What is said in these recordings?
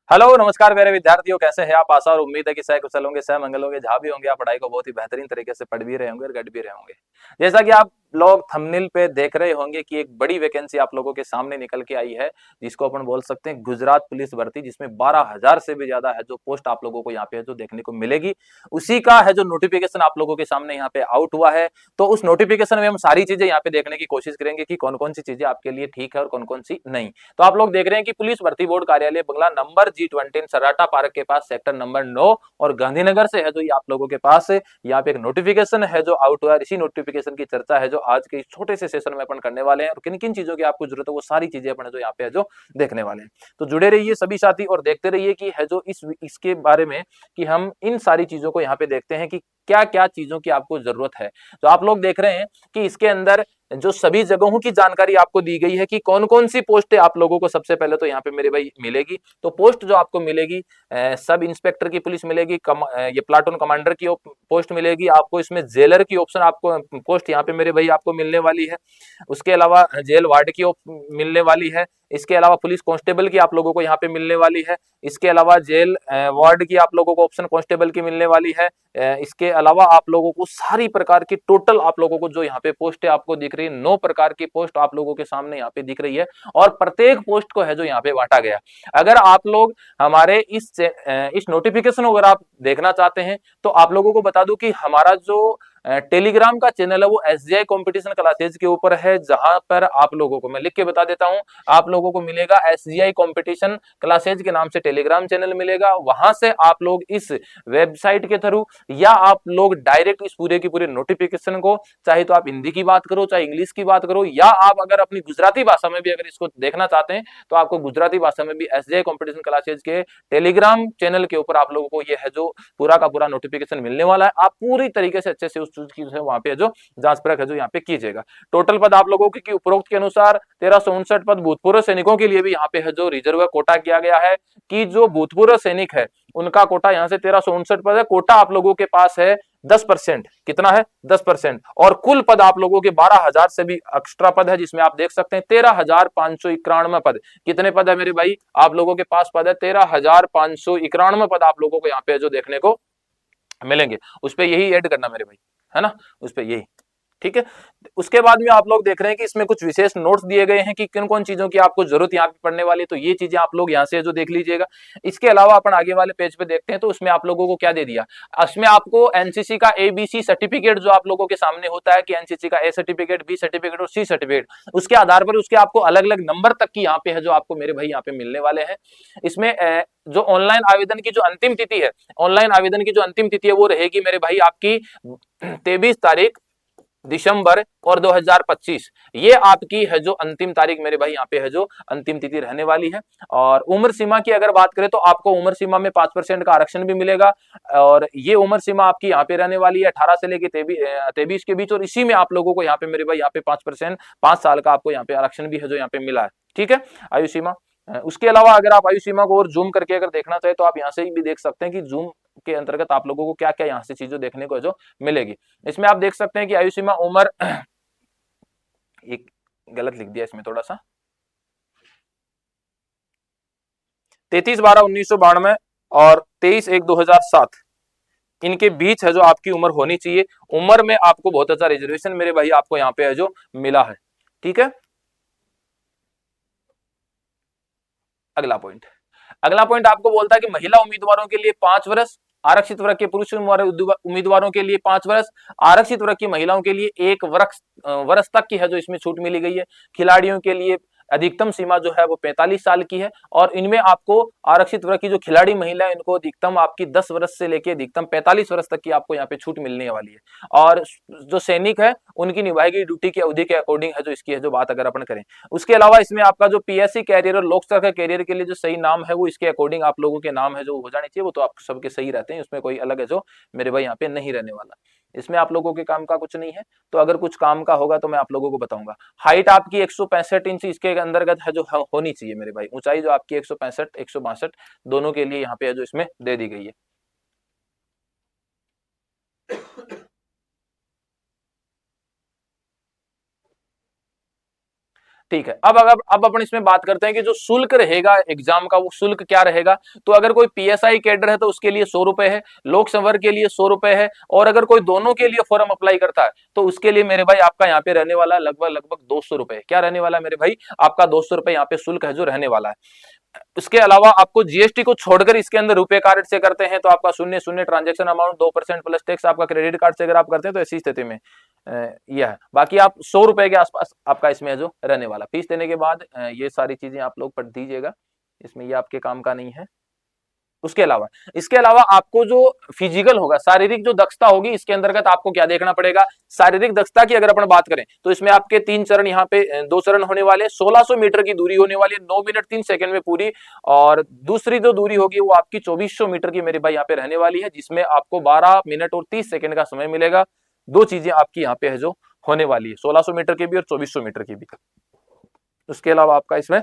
Hello नमस्कार मेरे विद्यार्थियों, कैसे हैं आप। आशा और उम्मीद है कि सह कुशल होंगे, सह मंगल होंगे। जहां भी होंगे आप पढ़ाई को बहुत ही बेहतरीन तरीके से पढ़ भी रहे होंगे और गढ़ भी रहे होंगे। जैसा कि आप लोग थंबनेल पे देख रहे होंगे कि एक बड़ी वैकेंसी आप लोगों के सामने निकल के आई है, जिसको अपन बोल सकते हैं गुजरात पुलिस भर्ती, जिसमें 12,000 से भी ज्यादा है जो पोस्ट आप लोगों को यहाँ पे है जो देखने को मिलेगी। उसी का है जो नोटिफिकेशन आप लोगों के सामने यहाँ पे आउट हुआ है। तो उस नोटिफिकेशन में हम सारी चीजें यहाँ पे देखने की कोशिश करेंगे कि कौन कौन सी चीजें आपके लिए ठीक है और कौन कौन सी नहीं। तो आप लोग देख रहे हैं कि पुलिस भर्ती बोर्ड कार्यालय बंगला नंबर G20 सराटा पार्क के पास सेक्टर नंबर 9 और गांधीनगर से है जो ये आप लोगों के पास यहाँ पे एक नोटिफिकेशन है जो आउट हुआ है। इसी नोटिफिकेशन की चर्चा है जो आज के इस छोटे से सेशन में अपन करने वाले हैं और किन किन चीजों की आपको जरूरत है वो सारी चीजें अपन जो यहाँ पे है जो देखने वाले हैं। तो जुड़े रहिए सभी साथी और देखते रहिए कि है जो इसके बारे में कि हम इन सारी चीजों को यहाँ पे देखते हैं कि क्या क्या चीजों की आपको जरूरत है। तो आप लोग देख रहे हैं कि इसके अंदर जो सभी जगहों की जानकारी आपको दी गई है कि कौन कौन सी पोस्टें आप लोगों को सबसे पहले तो यहाँ पे मेरे भाई मिलेगी। तो पोस्ट जो आपको मिलेगी, सब इंस्पेक्टर की पुलिस मिलेगी, ये प्लाटून कमांडर की पोस्ट मिलेगी आपको। इसमें जेलर की ऑप्शन आपको पोस्ट यहाँ पे मेरे भाई आपको मिलने वाली है। उसके अलावा जेल वार्ड की मिलने वाली है। इसके अलावा पुलिस कांस्टेबल की आप लोगों को यहाँ पे मिलने वाली है। इसके अलावा जेल वार्ड की आप लोगों को ऑप्शन कांस्टेबल की मिलने वाली है। इसके अलावा आप लोगों को सारी प्रकार की टोटल आप लोगों को जो यहाँ पे पोस्ट आपको दिख रही है, 9 प्रकार की पोस्ट आप लोगों के सामने यहाँ पे दिख रही है और प्रत्येक पोस्ट को है जो यहाँ पे बांटा गया। अगर आप लोग हमारे इस नोटिफिकेशन को अगर आप देखना चाहते हैं तो आप लोगों को बता दूं कि हमारा जो टेलीग्राम का चैनल है वो SGI कंपटीशन क्लासेज के ऊपर है, जहां पर आप लोगों को मैं लिख के बता देता हूं, आप लोगों को मिलेगा SGI कंपटीशन क्लासेज के नाम से टेलीग्राम चैनल मिलेगा। वहां से आप लोग इस वेबसाइट के थ्रू या आप लोग डायरेक्ट इस पूरे की पूरे नोटिफिकेशन को, चाहे तो आप हिंदी की बात करो चाहे इंग्लिश की बात करो, या आप अगर अपनी गुजराती भाषा में भी अगर इसको देखना चाहते हैं तो आपको गुजराती भाषा में भी SGI कंपटीशन क्लासेज के टेलीग्राम चैनल के ऊपर आप लोगों को ये है जो पूरा का पूरा नोटिफिकेशन मिलने वाला है। आप पूरी तरीके से अच्छे से उस चीज की वहां पे जो जांच परख है जो यहाँ पे कीजिएगा। टोटल पद आप लोगों की उपरोक्त के अनुसार 1359 पद भूतपूर्व सैनिकों के लिए भी यहाँ पे है जो रिजर्व कोटा किया गया है कि जो भूतपूर्व सैनिक है उनका कोटा यहाँ से 1359 पद है। कोटा आप लोगों के पास है 10%। कितना है? 10%। और कुल पद आप लोगों के 12,000 से भी एक्स्ट्रा पद है, जिसमें आप देख सकते हैं 13,591 पद। कितने पद है मेरे भाई? आप लोगों के पास पद है 13,591 पद आप लोगों को यहाँ पे जो देखने को मिलेंगे। उस पे यही ऐड करना मेरे भाई, है ना, उस पे यही। ठीक है। उसके बाद में आप लोग देख रहे हैं कि इसमें कुछ विशेष नोट्स दिए गए हैं कि किन कौन चीजों की आपको जरूरत यहाँ पे पड़ने वाली है, तो ये चीजें आप लोग यहाँ से जो देख लीजिएगा। इसके अलावा अपन आगे वाले पेज पे देखते हैं तो उसमें आप लोगों को क्या दे दिया। इसमें आपको एनसीसी का ABC सर्टिफिकेट जो आप लोगों के सामने होता है कि एनसीसी का A सर्टिफिकेट, B सर्टिफिकेट और C सर्टिफिकेट, उसके आधार पर उसके आपको अलग अलग नंबर तक की यहाँ पे है जो आपको मेरे भाई यहाँ पे मिलने वाले हैं। इसमें जो ऑनलाइन आवेदन की जो अंतिम तिथि है, ऑनलाइन आवेदन की जो अंतिम तिथि है वो रहेगी मेरे भाई आपकी 23 तारीख दिसंबर और 2025। ये आपकी है जो अंतिम तारीख मेरे भाई यहाँ पे है जो अंतिम तिथि रहने वाली है। और उम्र सीमा की अगर बात करें तो आपको उम्र सीमा में 5% का आरक्षण भी मिलेगा। और ये उम्र सीमा आपकी यहाँ पे रहने वाली है 18 से लेके 23 के बीच। और इसी में आप लोगों को यहाँ पे मेरे भाई यहाँ पे 5%, 5 साल का आपको यहाँ पे आरक्षण भी है जो यहाँ पे मिला है। ठीक है, आयु सीमा। उसके अलावा अगर आप आयु सीमा को और जूम करके अगर देखना चाहे तो आप यहाँ से भी देख सकते हैं कि जूम के अंतर्गत आप लोगों को क्या क्या यहाँ से चीजें देखने को जो मिलेगी। इसमें आप देख सकते हैं कि आयु सीमा उम्र एक गलत लिख दिया इसमें थोड़ा सा, 33/12/1992 और 23/1/2007 इनके बीच है जो आपकी उम्र होनी चाहिए। उम्र में आपको बहुत अच्छा रिजर्वेशन मेरे भाई आपको यहाँ पे है जो मिला है। ठीक है। अगला पॉइंट, अगला पॉइंट आपको बोलता है कि महिला उम्मीदवारों के लिए 5 वर्ष, आरक्षित वर्ग के पुरुष उम्मीदवारों के लिए 5 वर्ष, आरक्षित वर्ग की महिलाओं के लिए 1 वर्ष तक की है जो इसमें छूट मिली गई है। खिलाड़ियों के लिए अधिकतम सीमा जो है वो 45 साल की है। और इनमें आपको आरक्षित वर्ग की जो खिलाड़ी महिला है इनको अधिकतम आपकी 10 वर्ष से लेकर अधिकतम 45 वर्ष तक की आपको यहाँ पे छूट मिलने वाली है। और जो सैनिक है उनकी निभाई गई ड्यूटी की अवधि के अकॉर्डिंग है जो इसकी है जो बात अगर अपन करें। उसके अलावा इसमें आपका जो PSC कैरियर और लोक सेवा कैरियर के लिए जो सही नाम है वो इसके अकॉर्डिंग आप लोगों के नाम है जो हो जाने चाहिए, वो तो आप सबके सही रहते हैं, उसमें कोई अलग है जो मेरे भाई यहाँ पे नहीं रहने वाला। इसमें आप लोगों के काम का कुछ नहीं है। तो अगर कुछ काम का होगा तो मैं आप लोगों को बताऊंगा। हाइट आपकी 165 इंच इसके अंतर्गत है जो होनी चाहिए मेरे भाई। ऊंचाई जो आपकी 165 162 दोनों के लिए यहाँ पे है जो इसमें दे दी गई है। ठीक है। अब अपन इसमें बात करते हैं कि जो शुल्क रहेगा एग्जाम का, वो शुल्क क्या रहेगा। तो अगर कोई पीएसआई कैडर है तो उसके लिए 100 रुपए है, लोक संवर के लिए 100 रुपए है, और अगर कोई दोनों के लिए फॉर्म अप्लाई करता है तो उसके लिए मेरे भाई आपका यहाँ पे रहने वाला लगभग लगभग 200 रुपए। क्या रहने वाला है मेरे भाई, आपका 200 रुपए यहाँ पे शुल्क है जो रहने वाला है। इसके अलावा आपको जीएसटी को छोड़कर इसके अंदर रुपए कार्ड से करते हैं तो आपका शून्य शून्य ट्रांजेक्शन अमाउंट 2% प्लस टैक्स, आपका क्रेडिट कार्ड से अगर आप करते हैं तो ऐसी स्थिति में यह है। बाकी आप 100 रुपए के आसपास आपका इसमें है जो रहने वाला। फीस देने के बाद ये सारी चीजें आप लोग पढ़ दीजिएगा, इसमें ये आपके काम का नहीं है। उसके अलावा इसके अलावा आपको जो फिजिकल होगा, शारीरिक जो दक्षता होगी, इसके अंतर्गत आपको क्या देखना पड़ेगा। शारीरिक दक्षता की अगर अपन बात करें तो इसमें आपके 3 चरण, यहाँ पे 2 चरण होने वाले, 1600 मीटर की दूरी होने वाली है 9 मिनट 3 सेकंड में पूरी, और दूसरी जो दूरी होगी वो आपकी 2400 मीटर की मेरे भाई यहाँ पे रहने वाली है, जिसमें आपको 12 मिनट और 30 सेकंड का समय मिलेगा। दो चीजें आपकी यहाँ पे है जो होने वाली है, 1600 मीटर की भी और 2400 मीटर की भी। उसके अलावा आपका इसमें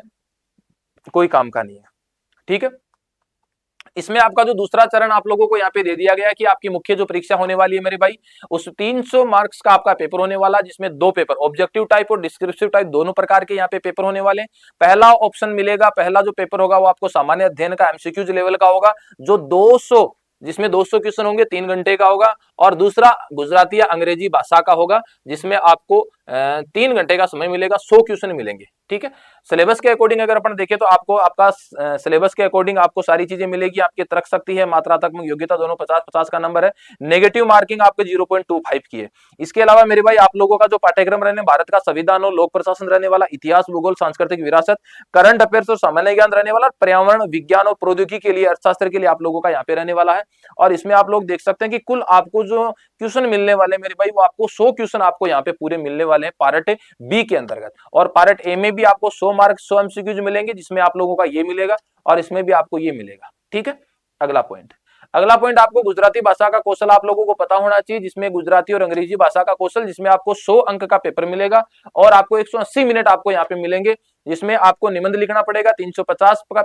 कोई काम का नहीं है। ठीक है। इसमें आपका जो दूसरा चरण आप लोगों को यहाँ पे दे दिया गया है कि आपकी मुख्य जो परीक्षा होने वाली है मेरे भाई, उस 300 मार्क्स का आपका पेपर होने वाला, जिसमें 2 पेपर ऑब्जेक्टिव टाइप और डिस्क्रिप्टिव टाइप दोनों प्रकार के यहाँ पे पेपर होने वाले। पहला ऑप्शन मिलेगा, पहला जो पेपर होगा वो आपको सामान्य अध्ययन का एमसीक्यूज लेवल का होगा, जो 200, जिसमें 200 क्वेश्चन होंगे, 3 घंटे का होगा। और दूसरा गुजराती या अंग्रेजी भाषा का होगा, जिसमें आपको 3 घंटे का समय मिलेगा, 100 क्वेश्चन मिलेंगे। ठीक है। सिलेबस के अकॉर्डिंग अगर अपन देखें तो आपको आपका सिलेबस के अकॉर्डिंग आपको सारी चीजें मिलेगी। आपकी तर्क शक्ति है, मात्रात्मक योग्यता दोनों 50-50 का नंबर है। नेगेटिव मार्किंग आपके 0.25 की है। इसके अलावा मेरे भाई आप लोगों का जो पाठ्यक्रम रहने, भारत का संविधान और लोक प्रशासन रहने वाला, इतिहास, भूगोल, सांस्कृतिक विरासत, करंट अफेयर्स और सामान्य ज्ञान रहने वाला, पर्यावरण, विज्ञान और प्रौद्योगिकी के लिए, अर्थशास्त्र के लिए आप लोगों का यहाँ पे रहने वाला है। और इसमें आप लोग देख सकते हैं कि कुल आपको जो क्वेश्चन मिलने वाले मेरे भाई, वो आपको 100 क्वेश्चन आपको यहाँ पे पूरे मिलने वाले हैं पार्ट बी के अंतर्गत। और पार्ट ए में भी आपको 100 मार्क 100 एमसीक्यूज मिलेंगे, जिसमें आप लोगों का ये मिलेगा और इसमें भी आपको ये मिलेगा। ठीक है। अगला पॉइंट आपको गुजराती भाषा का कौशल आप लोगों को पता होना चाहिए, जिसमें गुजराती और अंग्रेजी भाषा का कौशल, जिसमें आपको 100 अंक का पेपर मिलेगा और आपको 180 मिनट आपको यहाँ पे मिलेंगे, जिसमें आपको निबंध लिखना पड़ेगा 350 का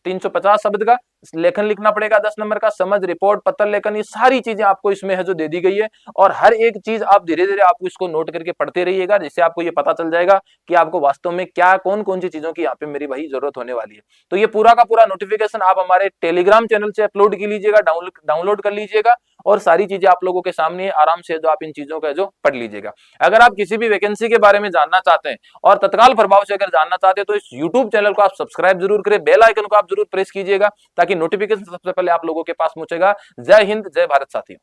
350 शब्द का, लेखन लिखना पड़ेगा 10 नंबर का, समझ, रिपोर्ट, पत्र लेखन, ये सारी चीजें आपको इसमें है जो दे दी गई है। और हर एक चीज आप धीरे धीरे आपको इसको नोट करके पढ़ते रहिएगा, जिससे आपको ये पता चल जाएगा कि आपको वास्तव में क्या कौन कौन सी चीजों की यहाँ पे मेरी भाई जरूरत होने वाली है। तो ये पूरा का पूरा नोटिफिकेशन आप हमारे टेलीग्राम चैनल से अपलोड कर लीजिएगा, डाउनलोड कर लीजिएगा, और सारी चीजें आप लोगों के सामने आराम से जो आप इन चीजों का जो पढ़ लीजिएगा। अगर आप किसी भी वैकेंसी के बारे में जानना चाहते हैं और तत्काल प्रभाव से अगर जानना चाहते हैं तो इस यूट्यूब चैनल को आप सब्सक्राइब जरूर करें, बेल आइकन को आप जरूर प्रेस कीजिएगा, ताकि नोटिफिकेशन सबसे पहले आप लोगों के पास पहुंचेगा। जय हिंद, जय भारत साथियों।